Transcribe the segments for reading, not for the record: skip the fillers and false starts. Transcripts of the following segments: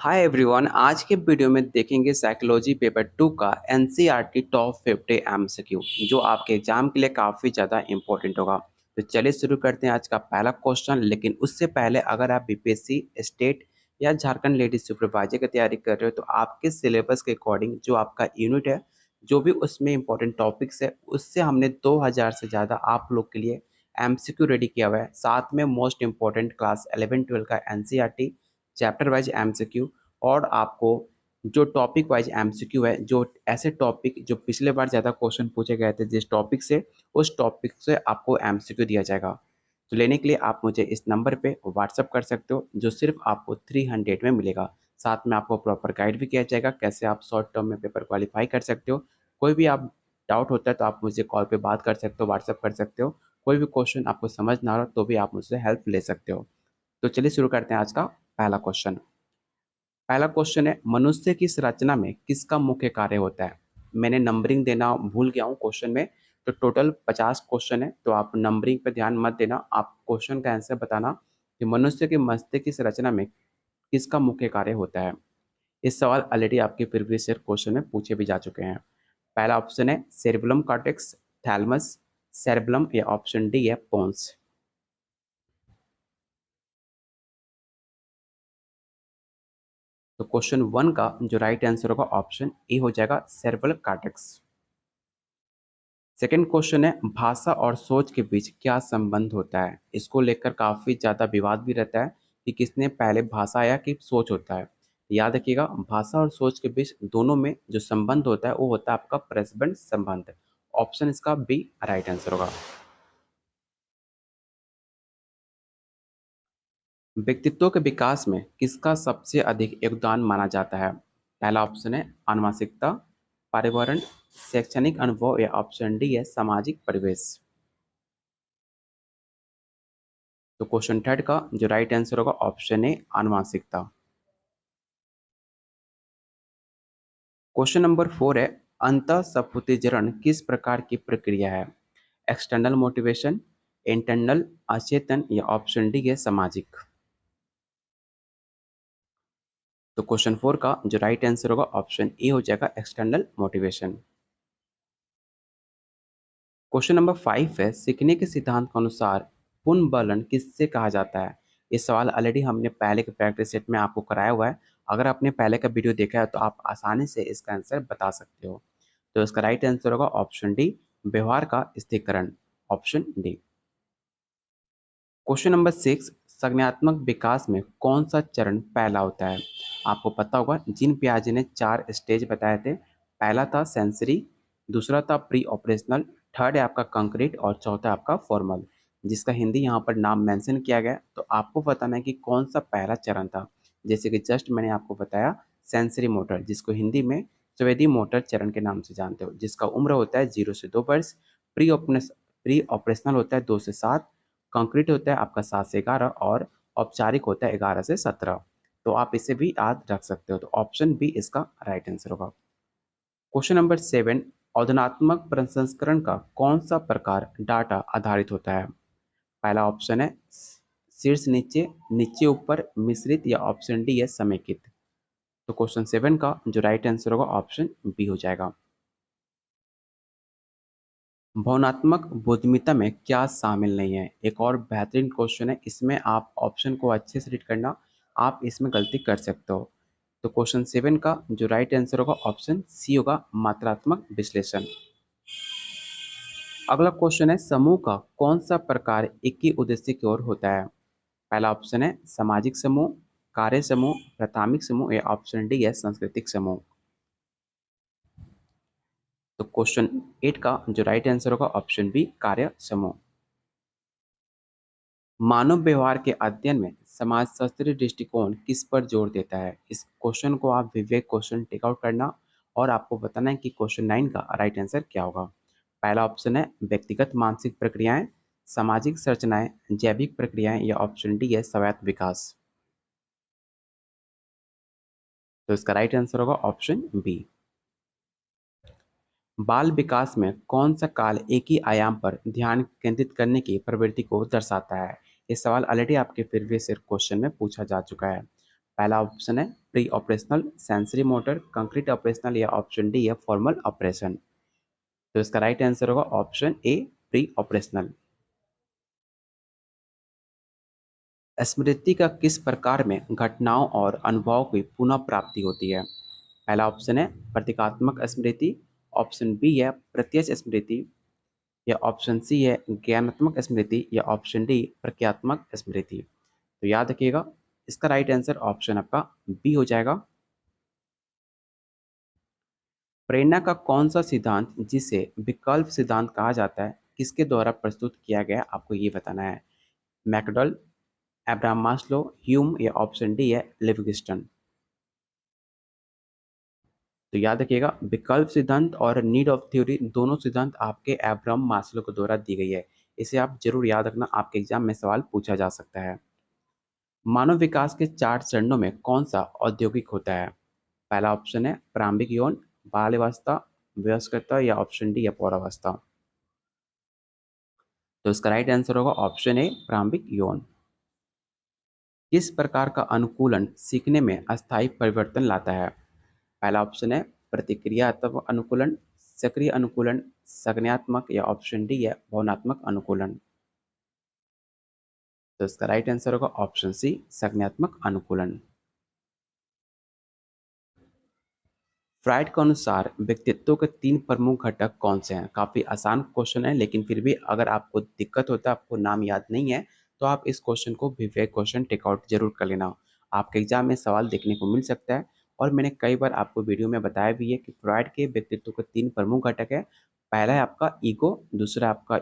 Hi everyone, आज के video में देखेंगे साइकोलॉजी पेपर 2 का एनसीईआरटी टॉप 50 एमसीक्यू जो आपके एग्जाम के लिए काफ़ी ज़्यादा इंपॉर्टेंट होगा। तो चलिए शुरू करते हैं आज का पहला क्वेश्चन। लेकिन उससे पहले अगर आप बीपीएससी स्टेट या झारखंड लेडीज सुपरवाइजर की तैयारी कर रहे हो तो आपके सिलेबस के अकॉर्डिंग जो आपका यूनिट है, जो भी उसमें इंपॉर्टेंट टॉपिक्स है, उससे हमने 2000 से ज़्यादा आप लोग के लिए एमसीक्यू रेडी किया हुआ है। साथ में मोस्ट इंपॉर्टेंट क्लास 11-12 का एनसीईआरटी चैप्टर वाइज एमसीक्यू और आपको जो टॉपिक वाइज एमसीक्यू है, जो ऐसे टॉपिक जो पिछले बार ज़्यादा क्वेश्चन पूछे गए थे जिस टॉपिक से, उस टॉपिक से आपको एमसीक्यू दिया जाएगा। तो लेने के लिए आप मुझे इस नंबर पे व्हाट्सअप कर सकते हो, जो सिर्फ आपको 300 में मिलेगा। साथ में आपको प्रॉपर गाइड भी किया जाएगा कैसे आप शॉर्ट टर्म में पेपर क्वालिफाई कर सकते हो। कोई भी आप डाउट होता है तो आप मुझे कॉल पे बात कर सकते हो, व्हाट्सअप कर सकते हो। कोई भी क्वेश्चन आपको समझ ना आ रहा तो भी आप मुझसे हेल्प ले सकते हो। तो चलिए शुरू करते हैं आज का पहला क्वेश्चन। पहला क्वेश्चन है, मनुष्य की संरचना में किसका मुख्य कार्य होता है? मैंने नंबरिंग देना भूल गया हूँ क्वेश्चन में। तो टोटल 50 क्वेश्चन है, तो आप नंबरिंग पे ध्यान मत देना, आप क्वेश्चन का आंसर बताना कि मनुष्य के मस्तिष्क की संरचना में किसका मुख्य कार्य होता है। इस सवाल ऑलरेडी आपके प्रीवियस ईयर क्वेश्चन में पूछे भी जा चुके हैं। पहला ऑप्शन है सेरिबेलम कॉर्टेक्स, थैलेमस, सेरिबेलम, या ऑप्शन डी है पोन्स। तो क्वेश्चन 1 का जो राइट आंसर होगा ऑप्शन ए हो जाएगा, सेरेब्रल कॉर्टेक्स। सेकंड क्वेश्चन है, भाषा और सोच के बीच क्या संबंध होता है? इसको लेकर काफ़ी ज़्यादा विवाद भी रहता है कि किसने पहले भाषा आया कि सोच होता है। याद रखिएगा, भाषा और सोच के बीच दोनों में जो संबंध होता है वो होता है आपका प्रेसिडेंट संबंध। ऑप्शन इसका बी राइट आंसर होगा। व्यक्तित्व के विकास में किसका सबसे अधिक योगदान माना जाता है? पहला ऑप्शन है आनुवंशिकता, पर्यावरण, शैक्षणिक अनुभव, या ऑप्शन डी है सामाजिक परिवेश। तो क्वेश्चन थर्ड का जो राइट आंसर होगा ऑप्शन ए आनुवंशिकता। क्वेश्चन नंबर 4 है, अंतःस्फूर्तिजरण किस प्रकार की प्रक्रिया है? एक्सटर्नल मोटिवेशन, इंटरनल, अचेतन, या ऑप्शन डी है सामाजिक। तो क्वेश्चन 4 का जो राइट आंसर होगा ऑप्शन ए हो जाएगा एक्सटर्नल मोटिवेशन। क्वेश्चन नंबर 5 है, सीखने के सिद्धांत के अनुसार पुनर्बलन किससे कहा जाता है? ये सवाल ऑलरेडी हमने पहले के प्रैक्टिस सेट में आपको कराया हुआ है। अगर आपने पहले का वीडियो देखा है तो आप आसानी से इसका आंसर बता सकते हो। तो इसका राइट आंसर होगा ऑप्शन डी, व्यवहार का स्थिरीकरण। Option D. क्वेश्चन नंबर 6, संज्ञानात्मक विकास में कौन सा चरण पहला होता है? आपको पता होगा जीन पियाजे ने 4 स्टेज बताए थे। पहला था सेंसरी, दूसरा था प्री ऑपरेशनल, थर्ड है आपका कंक्रीट, और चौथा है आपका फॉर्मल, जिसका हिंदी यहाँ पर नाम मेंशन किया गया है। तो आपको बताना है कि कौन सा पहला चरण था। जैसे कि जस्ट मैंने आपको बताया सेंसरी मोटर, जिसको हिंदी में स्वेदी मोटर चरण के नाम से जानते हो, जिसका उम्र होता है 0 से 2 वर्ष। प्री ऑपरेशनल होता है 2 से 7, कंक्रीट होता है आपका 7 से 11, और औपचारिक होता है 11 से 17। तो आप इसे भी याद रख सकते हो। तो ऑप्शन बी इसका राइट आंसर होगा। क्वेश्चन नंबर 7, औधनात्मक प्रसंस्करण का कौन सा प्रकार डाटा आधारित होता है? पहला ऑप्शन है शीर्ष नीचे, नीचे ऊपर, मिश्रित, या ऑप्शन डी है समेकित। तो क्वेश्चन 7 का जो राइट आंसर होगा ऑप्शन बी हो जाएगा। भावनात्मक बुद्धिमत्ता में क्या शामिल नहीं है? एक और बेहतरीन क्वेश्चन है, इसमें आप ऑप्शन को अच्छे से रीड करना, आप इसमें गलती कर सकते हो। तो क्वेश्चन 7 का जो राइट आंसर होगा ऑप्शन सी होगा, मात्रात्मक विश्लेषण। अगला क्वेश्चन है, समूह का कौन सा प्रकार एक ही उद्देश्य की ओर होता है? पहला ऑप्शन है सामाजिक समूह, कार्य समूह, प्राथमिक समूह, या ऑप्शन डी है सांस्कृतिक समूह। तो क्वेश्चन 8 का जो राइट आंसर होगा ऑप्शन बी कार्य समूह। मानव व्यवहार के अध्ययन में समाजशास्त्रीय दृष्टिकोण किस पर जोर देता है? इस क्वेश्चन को आप विवेक क्वेश्चन टेक आउट करना, और आपको बताना है कि क्वेश्चन 9 का राइट आंसर क्या होगा। पहला ऑप्शन है व्यक्तिगत मानसिक प्रक्रियाएं, सामाजिक संरचनाएं, जैविक प्रक्रियाएं, या ऑप्शन डी है स्वायत्त विकास। तो इसका राइट आंसर होगा ऑप्शन बी। बाल विकास में कौन सा काल एक ही आयाम पर ध्यान केंद्रित करने की प्रवृत्ति को दर्शाता है? ये सवाल ऑलरेडी आपके प्रीवियस ईयर क्वेश्चन में पूछा जा चुका है। पहला ऑप्शन है pre operational, sensory motor, concrete operational या ऑप्शन डी है फॉर्मल ऑपरेशन। तो इसका राइट आंसर होगा ऑप्शन ए प्री ऑपरेशनल। स्मृति का किस प्रकार में घटनाओं और अनुभवों की पुनः प्राप्ति होती है? पहला ऑप्शन है प्रतीकात्मक स्मृति, ऑप्शन बी है प्रत्यक्ष स्मृति या ऑप्शन सी है ज्ञानात्मक स्मृति या ऑप्शन डी प्रक्रियात्मक स्मृति। तो याद रखिएगा, इसका राइट आंसर ऑप्शन आपका बी हो जाएगा। प्रेरणा का कौन सा सिद्धांत, जिसे विकल्प सिद्धांत कहा जाता है, किसके द्वारा प्रस्तुत किया गया, आपको ये बताना है। मैकडॉल, अब्राहम मास्लो, ह्यूम या ऑप्शन डी है लिविंगस्टन। तो याद रखिएगा, विकल्प सिद्धांत और नीड ऑफ थ्योरी दोनों सिद्धांत आपके अब्राहम मास्लो के द्वारा दी गई है। इसे आप जरूर याद रखना, आपके एग्जाम में सवाल पूछा जा सकता है। मानव विकास के 4 चरणों में कौन सा औद्योगिक होता है? पहला ऑप्शन है प्रारंभिक यौन, बाल्यावस्था, वयस्कता या ऑप्शन डी है पौरावस्था। तो इसका राइट आंसर होगा ऑप्शन ए प्रारंभिक यौन। किस प्रकार का अनुकूलन सीखने में अस्थायी परिवर्तन लाता है? पहला ऑप्शन है प्रतिक्रियात्मक अनुकूलन, सक्रिय अनुकूलन, संज्ञानात्मक या ऑप्शन डी है भावनात्मक अनुकूलन। तो इसका राइट आंसर होगा ऑप्शन सी संज्ञानात्मक अनुकूलन। फ्राइड के अनुसार व्यक्तित्व के 3 प्रमुख घटक कौन से हैं? काफ़ी आसान क्वेश्चन है, लेकिन फिर भी अगर आपको दिक्कत होता है, आपको नाम याद नहीं है, तो आप इस क्वेश्चन को विवेक क्वेश्चन टेकआउट जरूर कर लेना। आपके एग्जाम में सवाल देखने को मिल सकता है। और मैंने कई बार आपको वीडियो में बताया भी है कि फ्राइड के व्यक्तित्व के 3 प्रमुख घटक है। पहला है आपका ईगो, दूसरा आपका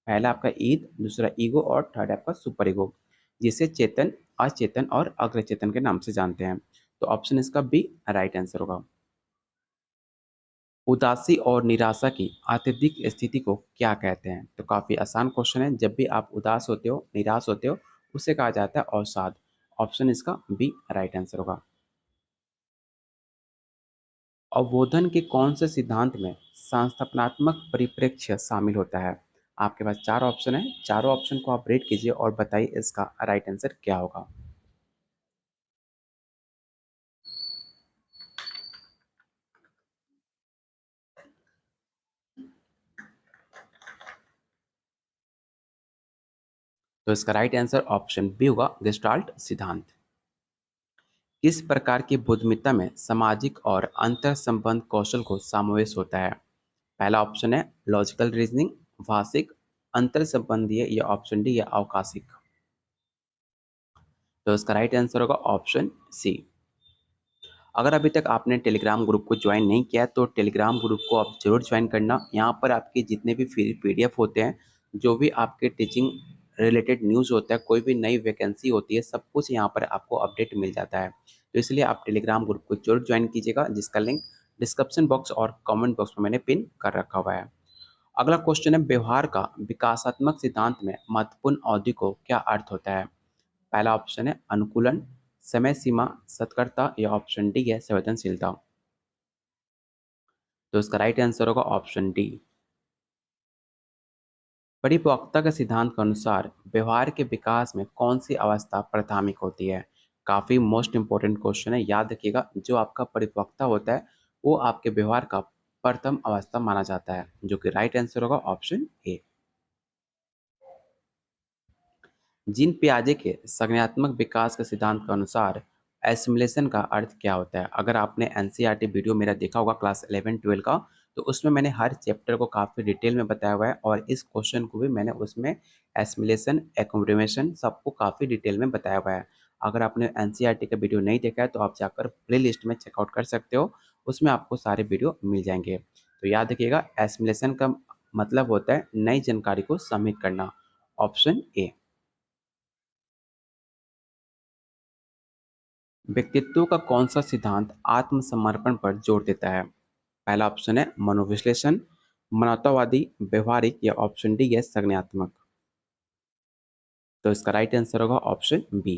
पहला आपका ईद, दूसरा ईगो और थर्ड आपका सुपर ईगो, जिसे चेतन, अचेतन और अग्रचेतन के नाम से जानते हैं। तो ऑप्शन इसका बी राइट आंसर होगा। उदासी और निराशा की अत्यधिक स्थिति को क्या कहते हैं? तो काफ़ी आसान क्वेश्चन है। जब भी आप उदास होते हो, निराश होते हो, उसे कहा जाता है अवसाद। ऑप्शन इसका बी राइट आंसर होगा। अवबोधन के कौन से सिद्धांत में संस्थापनात्मक परिप्रेक्ष्य शामिल होता है? आपके पास 4 ऑप्शन है, चारों ऑप्शन को आप रेड कीजिए और बताइए इसका राइट आंसर क्या होगा। तो इसका राइट आंसर ऑप्शन बी होगा गेस्टाल्ट सिद्धांत। किस प्रकार की बुद्धिमत्ता में सामाजिक और अंतर संबंध कौशल को समावेश होता है? पहला ऑप्शन है लॉजिकल रीजनिंग, भाषिक, अंतर संबंधीय या ऑप्शन डी या अवकाशिक। तो इसका राइट आंसर होगा ऑप्शन सी। अगर अभी तक आपने टेलीग्राम ग्रुप को ज्वाइन नहीं किया है, तो टेलीग्राम ग्रुप को आप जरूर ज्वाइन करना। यहाँ पर आपके जितने भी फ्री पीडीएफ होते हैं, जो भी आपके टीचिंग रिलेटेड न्यूज़ होता है, कोई भी नई वैकेंसी होती है, सब कुछ यहाँ पर आपको अपडेट मिल जाता है। तो इसलिए आप टेलीग्राम ग्रुप को जरूर ज्वाइन कीजिएगा, जिसका लिंक डिस्क्रिप्शन बॉक्स और कमेंट बॉक्स में मैंने पिन कर रखा हुआ है। अगला क्वेश्चन है व्यवहार का विकासात्मक सिद्धांत में महत्वपूर्ण अवधि को क्या अर्थ होता है? पहला ऑप्शन है अनुकूलन, समय सीमा, सतर्कता या ऑप्शन डी है संवेदनशीलता। तो इसका राइट आंसर होगा ऑप्शन डी। परिपक्वता के सिद्धांत के अनुसार व्यवहार के विकास में कौन सी अवस्था प्राथमिक होती है? काफ़ी मोस्ट इंपॉर्टेंट क्वेश्चन है, याद रखिएगा। जो आपका परिपक्वता होता है, वो आपके व्यवहार का प्रथम अवस्था माना जाता है, जो कि राइट आंसर होगा ऑप्शन ए। जीन पियाजे के संज्ञानात्मक विकास के सिद्धांत के अनुसार एसिमुलेशन का अर्थ क्या होता है? अगर आपने एनसीईआरटी वीडियो मेरा देखा होगा क्लास 11-12 का, तो उसमें मैंने हर चैप्टर को काफ़ी डिटेल में बताया हुआ है, और इस क्वेश्चन को भी मैंने उसमें एसिमुलेशन, एकोमोडेशन सबको काफ़ी डिटेल में बताया हुआ है। अगर आपने एनसीईआरटी का वीडियो नहीं देखा है, तो आप जाकर प्ले लिस्ट में चेकआउट कर सकते हो, उसमें आपको सारे वीडियो मिल जाएंगे। तो याद रखिएगा, एसिमुलेशन का मतलब होता है नई जानकारी को सम्मिलित करना। Option A. व्यक्तित्व का कौन सा सिद्धांत आत्मसमर्पण पर जोर देता है? पहला ऑप्शन है मनोविश्लेषण, मानवतावादी, व्यवहारिक या ऑप्शन डी है संज्ञानात्मक। तो इसका राइट आंसर होगा ऑप्शन बी।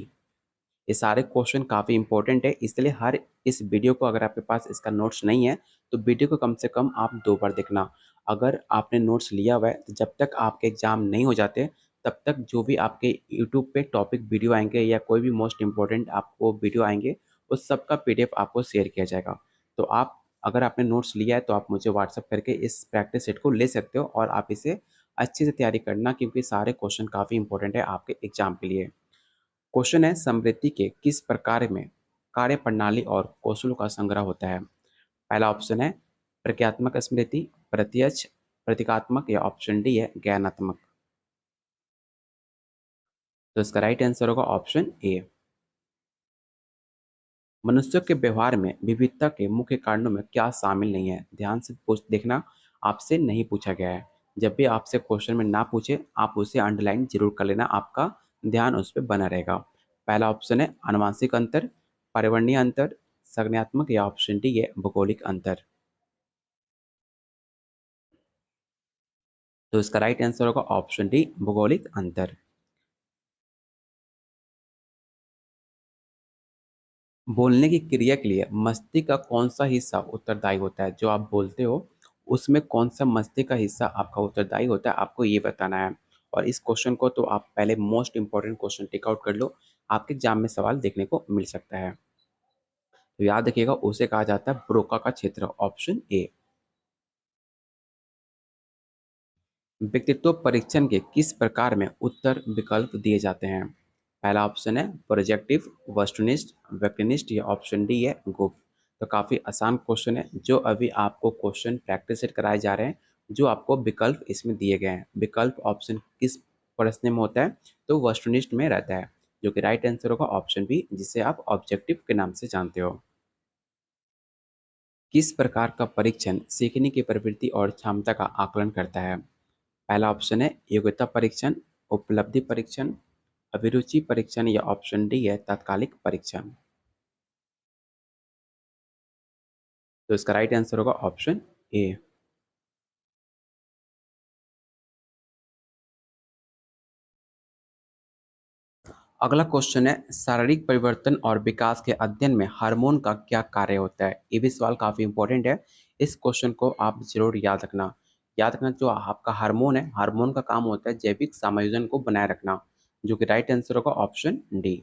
ये सारे क्वेश्चन काफ़ी इंपॉर्टेंट है, इसलिए हर इस वीडियो को, अगर आपके पास इसका नोट्स नहीं है, तो वीडियो को कम से कम आप 2 बार देखना। अगर आपने नोट्स लिया हुआ है, तो जब तक आपके एग्जाम नहीं हो जाते, तब तक जो भी आपके यूट्यूब पे टॉपिक वीडियो आएँगे या कोई भी मोस्ट इम्पोर्टेंट आपको वीडियो आएँगे, उस सब का पीडीएफ आपको शेयर किया जाएगा। तो आप अगर आपने नोट्स लिया है तो आप मुझे व्हाट्सएप करके इस प्रैक्टिस सेट को ले सकते हो और आप इसे अच्छे से तैयारी करना क्योंकि सारे क्वेश्चन काफ़ी इम्पोर्टेंट है आपके एग्ज़ाम के लिए। क्वेश्चन है स्मृति के किस प्रकार में कार्यप्रणाली और कौशलों का संग्रह होता है? पहला ऑप्शन है प्रक्रियात्मक स्मृति, प्रत्यक्ष, प्रतीकात्मक या ऑप्शन डी है ज्ञानात्मक। तो इसका राइट आंसर होगा ऑप्शन ए। मनुष्यों के व्यवहार में विविधता के मुख्य कारणों में क्या शामिल नहीं है? ध्यान से पूछ देखना, आपसे नहीं पूछा गया है। जब भी आपसे क्वेश्चन में ना पूछे, आप उसे अंडरलाइन जरूर कर लेना, आपका ध्यान उस पे बना रहेगा। पहला ऑप्शन है आनुवंशिक अंतर, पर्यावरणीय अंतर, संज्ञानात्मक या ऑप्शन डी है भौगोलिक अंतर। तो इसका राइट आंसर होगा ऑप्शन डी भौगोलिक अंतर। बोलने की क्रिया के लिए मस्तिष्क का कौन-सा हिस्सा उत्तरदायी होता है? जो आप बोलते हो, उसमें कौन-सा मस्तिष्क का हिस्सा आपका उत्तरदायी होता है, आपको ये बताना है। और इस क्वेश्चन को तो आप पहले most important question tick out कर लो, आपके एग्ज़ाम में सवाल देखने को मिल सकता है। तो याद रखिएगा उसे कहा जाता है ब्रोका का क्षेत्र, ऑप्शन ए। व्यक्तित्व परीक्षण के किस प्रकार में उत्तर विकल्प दिए जाते हैं? पहला ऑप्शन है प्रोजेक्टिव, वस्तुनिष्ठ, व्यक्तिनिष्ठ या ऑप्शन डी है गुप्त। तो काफ़ी आसान क्वेश्चन है जो अभी आपको क्वेश्चन प्रैक्टिस सेट कराए जा रहे हैं, जो आपको विकल्प इसमें दिए गए हैं। विकल्प ऑप्शन किस प्रश्न में होता है? तो वस्तुनिष्ठ में रहता है, जो कि राइट आंसर होगा ऑप्शन बी, जिसे आप ऑब्जेक्टिव के नाम से जानते हो। किस प्रकार का परीक्षण सीखने की प्रवृत्ति और क्षमता का आकलन करता है? पहला ऑप्शन है योग्यता परीक्षण, उपलब्धि परीक्षण, अभिरुचि परीक्षण या ऑप्शन डी है तात्कालिक परीक्षण। तो इसका राइट आंसर होगा ऑप्शन ए। अगला क्वेश्चन है शारीरिक परिवर्तन और विकास के अध्ययन में हार्मोन का क्या कार्य होता है? ये भी सवाल काफी इंपॉर्टेंट है। इस क्वेश्चन को आप जरूर याद रखना। याद रखना जो आपका हार्मोन है, हार्मोन का काम होता है जैविक समायोजन को बनाए रखना, जो कि राइट आंसर होगा ऑप्शन डी।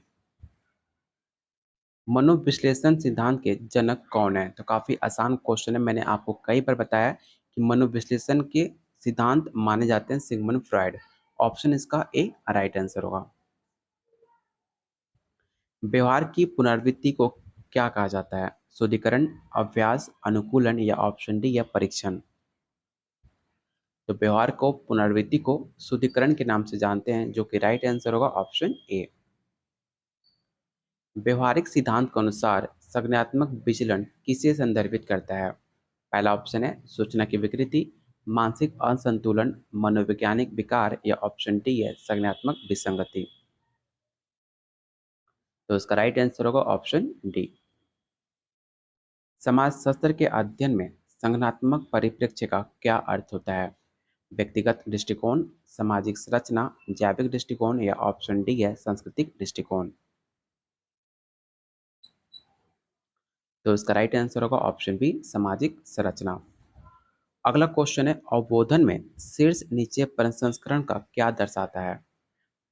मनोविश्लेषण सिद्धांत के जनक कौन है? तो काफ़ी आसान क्वेश्चन है, मैंने आपको कई बार बताया कि मनोविश्लेषण के सिद्धांत माने जाते हैं सिगमंड फ्रॉइड। ऑप्शन इसका ए राइट आंसर होगा। व्यवहार की पुनरावृत्ति को क्या कहा जाता है? शुद्धिकरण, अभ्यास, अनुकूलन या ऑप्शन डी या परीक्षण। तो व्यवहार को पुनरावृत्ति को शुद्धिकरण के नाम से जानते हैं, जो कि राइट आंसर होगा ऑप्शन ए। व्यवहारिक सिद्धांत के अनुसार संज्ञानात्मक विचलन किसे संदर्भित करता है? पहला ऑप्शन है सूचना की विकृति, मानसिक असंतुलन, मनोवैज्ञानिक विकार या ऑप्शन डी है संज्ञानात्मक विसंगति। तो इसका राइट आंसर होगा ऑप्शन डी। समाजशास्त्र के अध्ययन में संज्ञानात्मक परिप्रेक्ष्य का क्या अर्थ होता है? व्यक्तिगत दृष्टिकोण, सामाजिक संरचना, जैविक दृष्टिकोण या ऑप्शन डी है सांस्कृतिक दृष्टिकोण। तो इसका राइट आंसर होगा ऑप्शन बी सामाजिक संरचना। अगला क्वेश्चन है अवबोधन में शीर्ष नीचे प्रसंस्करण का क्या दर्शाता है?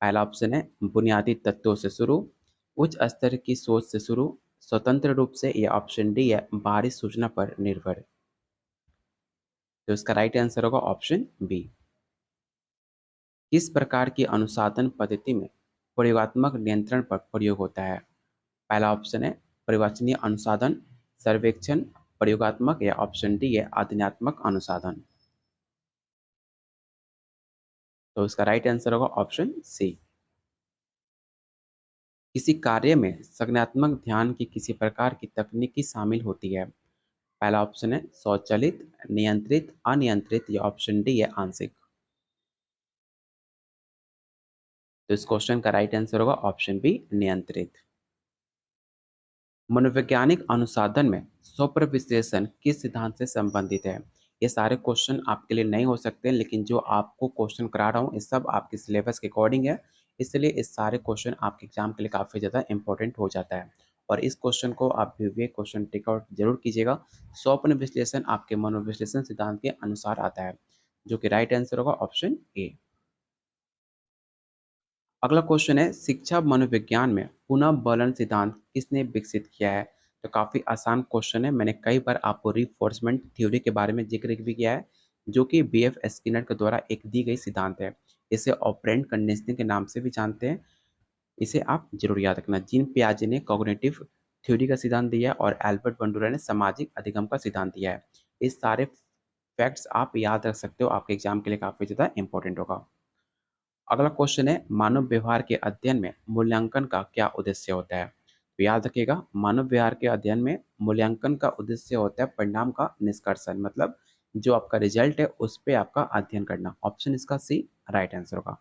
पहला ऑप्शन है बुनियादी तत्वों से शुरू, उच्च स्तर की सोच से शुरू, स्वतंत्र रूप से या ऑप्शन डी है बाहरी सूचना पर निर्भर। तो इसका राइट आंसर होगा ऑप्शन बी। किस प्रकार की अनुसाधन पद्धति में प्रयोगात्मक नियंत्रण पर प्रयोग होता है? पहला ऑप्शन है परिवाचनीय अनुसाधन, सर्वेक्षण, प्रयोगात्मक या ऑप्शन डी है आध्यात्मक अनुसाधन। तो इसका राइट आंसर होगा ऑप्शन सी। किसी कार्य में संज्ञानात्मक ध्यान की किसी प्रकार की तकनीकी शामिल होती है? पहला ऑप्शन है स्वचालित, नियंत्रित, अनियंत्रित या ऑप्शन डी है आंशिक। तो इस क्वेश्चन का राइट आंसर होगा ऑप्शन बी नियंत्रित। मनोवैज्ञानिक अनुसाधन में स्वप्न विश्लेषण किस सिद्धांत से संबंधित है? ये सारे क्वेश्चन आपके लिए नहीं हो सकते, लेकिन जो आपको क्वेश्चन करा रहा हूँ ये सब आपके सिलेबस के अकॉर्डिंग है, इसलिए इस सारे क्वेश्चन आपके एग्जाम के लिए काफ़ी ज़्यादा इंपॉर्टेंट हो जाता है। और इस क्वेश्चन को आप विवेक क्वेश्चन टिक आउट जरूर कीजिएगा। स्वप्न विश्लेषण आपके मनोविश्लेषण सिद्धांत के अनुसार आता है, जो कि राइट आंसर होगा ऑप्शन ए। अगला क्वेश्चन है, शिक्षा मनोविज्ञान में पुनः बलन सिद्धांत किसने विकसित किया है? तो काफ़ी आसान क्वेश्चन है। मैंने कई बार आपको रिफोर्समेंट थ्योरी के बारे में ज़िक्र भी किया है, जो कि बीएफ स्किनर के द्वारा एक दी गई सिद्धांत है। इसे ऑपरेंट कंडीशनिंग के नाम से भी जानते हैं। इसे आप ज़रूर याद रखना। जीन पियाजे ने कॉग्निटिव थ्योरी का सिद्धांत दिया है और एल्बर्ट बंडूरा ने सामाजिक अधिगम का सिद्धांत दिया है। इस सारे फैक्ट्स आप याद रख सकते हो, आपके एग्जाम के लिए काफ़ी ज़्यादा इंपॉर्टेंट होगा। अगला क्वेश्चन है, मानव व्यवहार के अध्ययन में मूल्यांकन का क्या उद्देश्य होता है? तो याद रखिएगा, मानव व्यवहार के अध्ययन में मूल्यांकन का उद्देश्य होता है परिणाम का निष्कर्षण, मतलब जो आपका रिजल्ट है उस पे आपका अध्ययन करना। ऑप्शन इसका सी राइट आंसर होगा।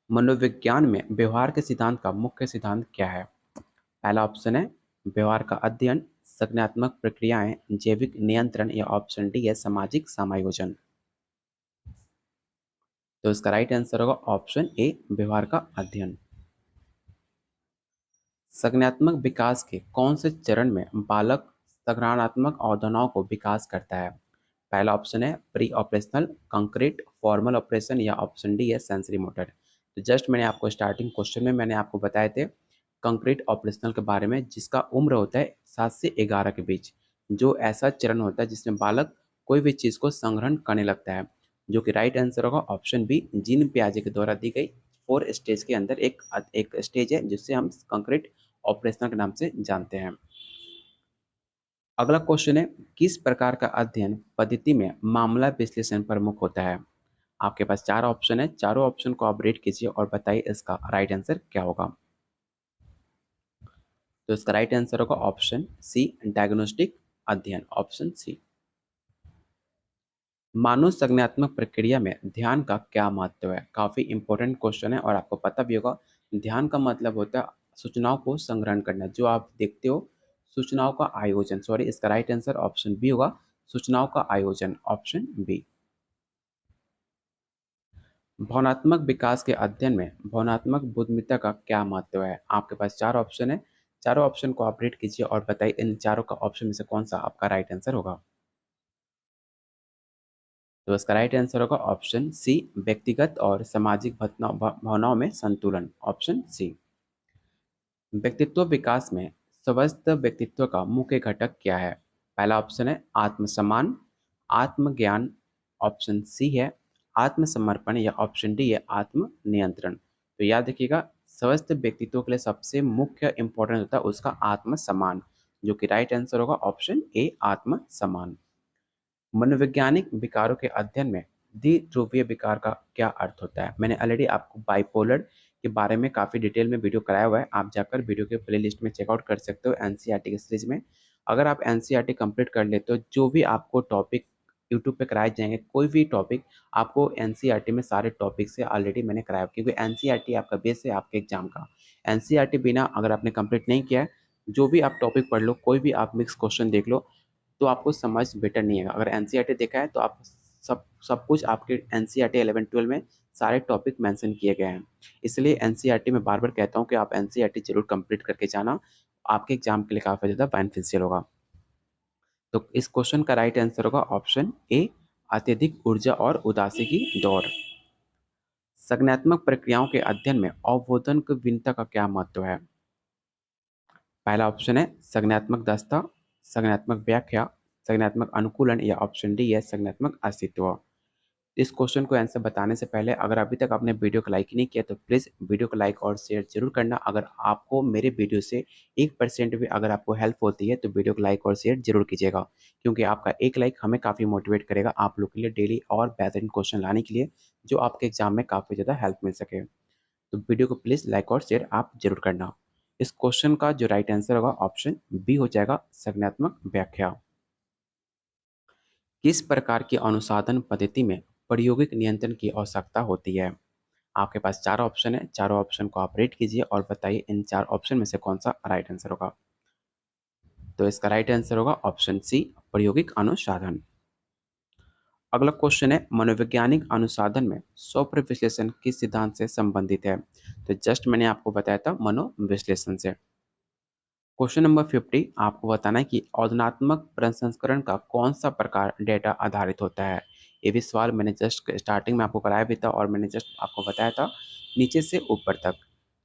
मनोविज्ञान में व्यवहार के सिद्धांत का मुख्य सिद्धांत क्या है? पहला ऑप्शन है व्यवहार का अध्ययन, संज्ञानात्मक प्रक्रियाएं, जैविक नियंत्रण, या ऑप्शन डी है सामाजिक समायोजन। तो इसका राइट आंसर होगा ऑप्शन ए व्यवहार का अध्ययन। संज्ञानात्मक विकास के कौन से चरण में बालक संज्ञानात्मक अवधारणाओं को विकास करता है? पहला ऑप्शन है pre operational, concrete, formal operation, या ऑप्शन डी है सेंसरी मोटर। तो जस्ट मैंने आपको स्टार्टिंग क्वेश्चन में मैंने आपको बताए थे कंक्रीट ऑपरेशनल के बारे में, जिसका उम्र होता है 7 से 11 के बीच, जो ऐसा चरण होता है जिसमें बालक कोई भी चीज़ को संग्रहण करने लगता है, जो कि राइट आंसर होगा ऑप्शन बी जीन पियाजे के द्वारा दी गई 4 स्टेज के अंदर एक एक स्टेज है जिससे हम कंक्रीट ऑपरेशनल के नाम से जानते हैं। अगला क्वेश्चन है, किस प्रकार का अध्ययन पद्धति में मामला विश्लेषण प्रमुख होता है? आपके पास 4 ऑप्शन है, चारों ऑप्शन को आप रेड कीजिए और बताइए इसका राइट आंसर क्या होगा। तो इसका राइट आंसर होगा ऑप्शन सी डायग्नोस्टिक अध्ययन, ऑप्शन सी। मानव संज्ञानात्मक प्रक्रिया में ध्यान का क्या महत्व है? काफी इंपॉर्टेंट क्वेश्चन है और आपको पता भी होगा। ध्यान का मतलब होता है सूचनाओं को संग्रहण करना, जो आप देखते हो सूचनाओं का आयोजन। सॉरी, इसका राइट आंसर ऑप्शन बी होगा सूचनाओं का आयोजन, ऑप्शन बी। भावनात्मक विकास के अध्ययन में भावनात्मक बुद्धिमत्ता का क्या महत्व है? आपके पास 4 ऑप्शन है, चारों ऑप्शन को आप रेड कीजिए और बताइए इन चारों का ऑप्शन में से कौन सा आपका राइट आंसर होगा। तो इसका राइट आंसर होगा ऑप्शन सी व्यक्तिगत और सामाजिक भावनाओं में संतुलन, ऑप्शन सी। व्यक्तित्व विकास में स्वस्थ व्यक्तित्व का मुख्य घटक क्या है? पहला ऑप्शन है आत्मसम्मान, आत्मज्ञान, ऑप्शन सी है आत्मसमर्पण, या ऑप्शन डी है आत्म नियंत्रण। तो याद रखिएगा, स्वस्थ व्यक्तित्व के लिए सबसे मुख्य इंपॉर्टेंट होता है उसका आत्मसम्मान, जो कि राइट आंसर होगा ऑप्शन ए आत्मसम्मान। मनोवैज्ञानिक विकारों के अध्ययन में द्विध्रुवीय विकार का क्या अर्थ होता है? मैंने ऑलरेडी आपको बाइपोलर के बारे में काफ़ी डिटेल में वीडियो कराया हुआ है, आप जाकर वीडियो के प्लेलिस्ट में चेकआउट कर सकते हो एनसीईआरटी के सीरीज में। अगर आप एनसीईआरटी कंप्लीट कर लेते हो, जो भी आपको टॉपिक यूट्यूब पे कराए जाएंगे, कोई भी टॉपिक आपको एनसीईआरटी में सारे टॉपिक से ऑलरेडी मैंने कराया, क्योंकि एनसीईआरटी आपका बेस है आपके एग्जाम का। एनसीईआरटी बिना अगर आपने कंप्लीट नहीं किया है, जो भी आप टॉपिक पढ़ लो, कोई भी आप मिक्स क्वेश्चन देख लो, तो आपको समझ बेटर नहीं आएगा। अगर एनसीईआरटी देखा है तो आप सब सब कुछ आपके एनसीईआरटी 11-12 में सारे टॉपिक मेंशन किए गए हैं। इसलिए एनसीईआरटी में बार-बार कहता हूँ कि आप एनसीईआरटी ज़रूर कंप्लीट करके जाना, आपके एग्जाम के लिए काफ़ी ज़्यादा बेनिफिशियल होगा। तो इस क्वेश्चन का राइट आंसर होगा ऑप्शन ए अत्यधिक ऊर्जा और उदासी की दौड़। संज्ञानात्मक प्रक्रियाओं के अध्ययन में अवबोधन की भिन्नता का क्या महत्व है? पहला ऑप्शन है संज्ञानात्मक दक्षता, संज्ञानात्मक व्याख्या, संज्ञानात्मक अनुकूलन, या ऑप्शन डी है संज्ञानात्मक अस्तित्व। इस क्वेश्चन को आंसर बताने से पहले अगर अभी तक आपने वीडियो को लाइक नहीं किया तो प्लीज़ वीडियो को लाइक और शेयर जरूर करना। अगर आपको मेरे वीडियो से 1% भी अगर आपको हेल्प होती है तो वीडियो को लाइक और शेयर जरूर कीजिएगा, क्योंकि आपका एक लाइक हमें काफ़ी मोटिवेट करेगा आप लोग के लिए डेली और बेहतरीन क्वेश्चन लाने के लिए, जो आपके एग्जाम में काफ़ी ज़्यादा हेल्प मिल सके। तो वीडियो को प्लीज़ लाइक और शेयर आप जरूर करना। इस क्वेश्चन का जो राइट आंसर होगा ऑप्शन बी हो जाएगा संज्ञानात्मक व्याख्या। किस प्रकार की अनुसाधन पद्धति में प्रायोगिक नियंत्रण की आवश्यकता होती है? आपके पास 4 ऑप्शन है, चारों ऑप्शन को आप रेट कीजिए और बताइए इन 4 ऑप्शन में से कौन सा राइट आंसर होगा। तो इसका राइट आंसर होगा ऑप्शन सी प्रायोगिक अनुसाधन। अगला क्वेश्चन है, मनोवैज्ञानिक अनुसाधन में स्वप्न विश्लेषण किस सिद्धांत से संबंधित है? तो जस्ट मैंने आपको बताया था मनोविश्लेषण से। क्वेश्चन नंबर 50 आपको बताना है कि औदनात्मक प्रसंस्करण का कौन सा प्रकार डेटा आधारित होता है? ये भी सवाल मैंने जस्ट स्टार्टिंग में आपको कराया भी था और मैंने जस्ट आपको बताया था नीचे से ऊपर तक।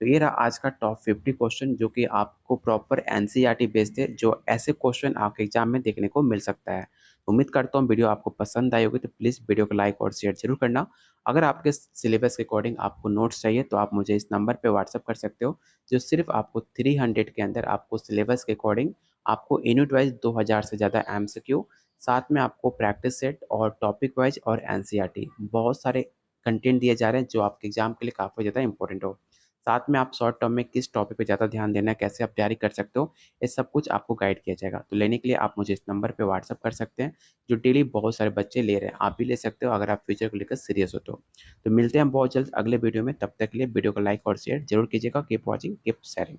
तो ये रहा आज का टॉप 50 क्वेश्चन जो कि आपको प्रॉपर एनसीईआरटी बेस्ड है, जो ऐसे क्वेश्चन आपके एग्जाम में देखने को मिल सकता है। उम्मीद करता हूँ वीडियो आपको पसंद आई होगी, तो प्लीज़ वीडियो को लाइक और शेयर जरूर करना। अगर आपके सिलेबस के अकॉर्डिंग आपको नोट्स चाहिए तो आप मुझे इस नंबर पे व्हाट्सअप कर सकते हो, जो सिर्फ आपको 300 के अंदर आपको सिलेबस के अकॉर्डिंग आपको यूनिट वाइज 2000 से ज़्यादा एमसीक्यू, साथ में आपको प्रैक्टिस सेट और टॉपिक वाइज और एनसीईआरटी बहुत सारे कंटेंट दिए जा रहे हैं जो आपके एग्जाम के लिए काफ़ी ज़्यादा इंपॉर्टेंट हो। साथ में आप शॉर्ट टर्म में किस टॉपिक पे ज़्यादा ध्यान देना है, कैसे आप तैयारी कर सकते हो, ये सब कुछ आपको गाइड किया जाएगा। तो लेने के लिए आप मुझे इस नंबर पे व्हाट्सअप कर सकते हैं, जो डेली बहुत सारे बच्चे ले रहे हैं। आप भी ले सकते हो अगर आप फ्यूचर को लेकर सीरियस हो तो। तो मिलते हैं बहुत जल्द अगले वीडियो में, तब तक के लिए वीडियो को लाइक और शेयर जरूर कीजिएगा। Keep watching, keep sharing.